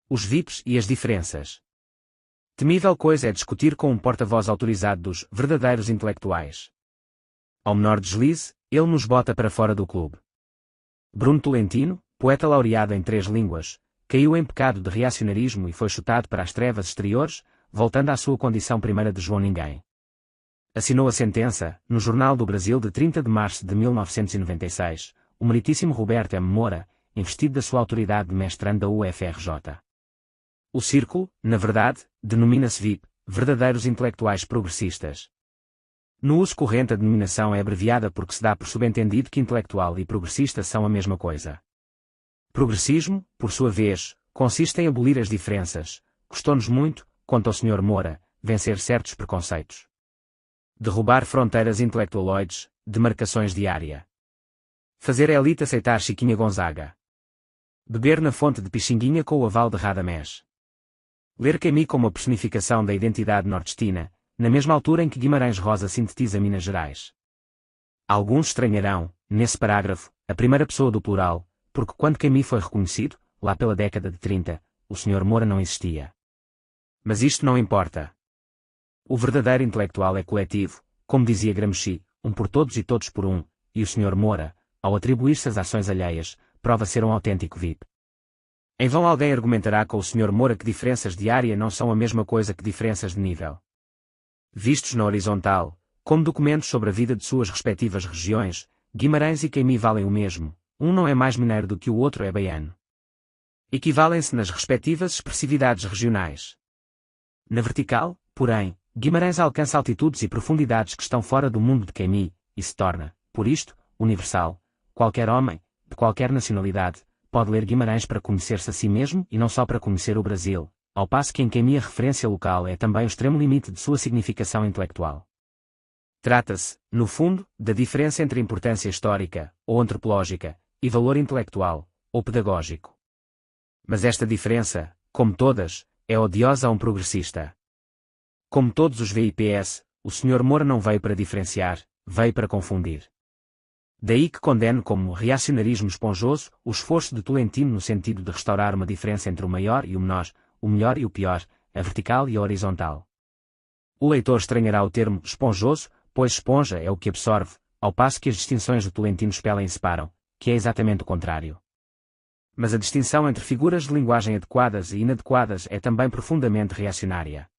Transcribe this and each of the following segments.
Os VIPs e as diferenças. Temível coisa é discutir com um porta-voz autorizado dos verdadeiros intelectuais. Ao menor deslize, ele nos bota para fora do clube. Bruno Tolentino, poeta laureado em 3 línguas, caiu em pecado de reacionarismo e foi chutado para as trevas exteriores, voltando à sua condição primeira de João Ninguém. Assinou a sentença, no Jornal do Brasil de 30 de março de 1996, o meritíssimo Roberto M. Moura, investido da sua autoridade de mestrando da UFRJ. O círculo, na verdade, denomina-se VIP, verdadeiros intelectuais progressistas. No uso corrente a denominação é abreviada porque se dá por subentendido que intelectual e progressista são a mesma coisa. Progressismo, por sua vez, consiste em abolir as diferenças. Custou-nos muito, conta o Sr. Moura, vencer certos preconceitos. Derrubar fronteiras intelectualoides, demarcações de área. Fazer a elite aceitar Chiquinha Gonzaga. Beber na fonte de Pixinguinha com o aval de Radamés. Ler Camus como a personificação da identidade nordestina, na mesma altura em que Guimarães Rosa sintetiza Minas Gerais. Alguns estranharão, nesse parágrafo, a primeira pessoa do plural, porque quando Camus foi reconhecido, lá pela década de 30, o Sr. Moura não existia. Mas isto não importa. O verdadeiro intelectual é coletivo, como dizia Gramsci, um por todos e todos por um, e o Sr. Moura, ao atribuir-se às ações alheias, prova ser um autêntico VIP. Em vão alguém argumentará com o Sr. Moura que diferenças de área não são a mesma coisa que diferenças de nível. Vistos na horizontal, como documentos sobre a vida de suas respectivas regiões, Guimarães e Camus valem o mesmo, um não é mais mineiro do que o outro é baiano. Equivalem-se nas respectivas expressividades regionais. Na vertical, porém, Guimarães alcança altitudes e profundidades que estão fora do mundo de Camus, e se torna, por isto, universal. Qualquer homem, de qualquer nacionalidade, pode ler Guimarães para conhecer-se a si mesmo e não só para conhecer o Brasil, ao passo que em Camus a referência local é também o extremo limite de sua significação intelectual. Trata-se, no fundo, da diferença entre importância histórica, ou antropológica, e valor intelectual, ou pedagógico. Mas esta diferença, como todas, é odiosa a um progressista. Como todos os VIPs, o Sr. Moura não veio para diferenciar, veio para confundir. Daí que condeno como reacionarismo esponjoso o esforço de Tolentino no sentido de restaurar uma diferença entre o maior e o menor, o melhor e o pior, a vertical e a horizontal. O leitor estranhará o termo esponjoso, pois esponja é o que absorve, ao passo que as distinções de Tolentino expelam e separam, que é exatamente o contrário. Mas a distinção entre figuras de linguagem adequadas e inadequadas é também profundamente reacionária.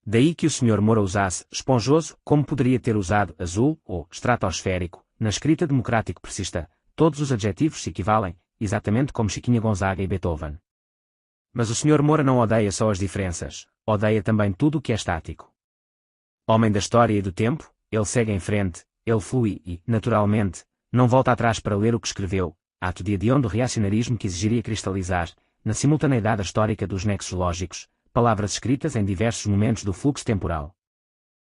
Daí que o Sr. Moura usasse esponjoso, como poderia ter usado azul ou estratosférico, na escrita democrático persista, todos os adjetivos se equivalem, exatamente como Chiquinha Gonzaga e Beethoven. Mas o Sr. Moura não odeia só as diferenças, odeia também tudo o que é estático. Homem da história e do tempo, ele segue em frente, ele flui e, naturalmente, não volta atrás para ler o que escreveu, ato de hediondo reacionarismo que exigiria cristalizar, na simultaneidade histórica dos nexos lógicos, palavras escritas em diversos momentos do fluxo temporal.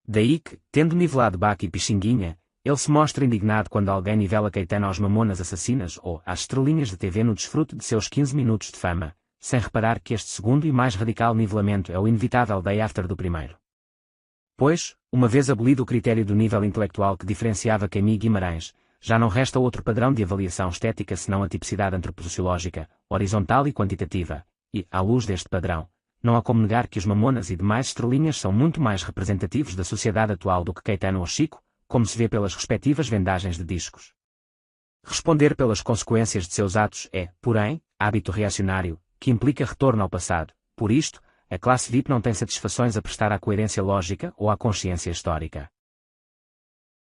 Daí que, tendo nivelado Bach e Pixinguinha, ele se mostra indignado quando alguém nivela Caetano aos Mamonas Assassinas ou às estrelinhas de TV no desfrute de seus 15 minutos de fama, sem reparar que este segundo e mais radical nivelamento é o inevitável day after do primeiro. Pois, uma vez abolido o critério do nível intelectual que diferenciava Camus e Guimarães, já não resta outro padrão de avaliação estética senão a tipicidade antropossociológica, horizontal e quantitativa, e, à luz deste padrão, não há como negar que os Mamonas e demais estrelinhas são muito mais representativos da sociedade atual do que Caetano ou Chico, como se vê pelas respectivas vendagens de discos. Responder pelas consequências de seus atos é, porém, hábito reacionário, que implica retorno ao passado. Por isto, a classe VIP não tem satisfações a prestar à coerência lógica ou à consciência histórica.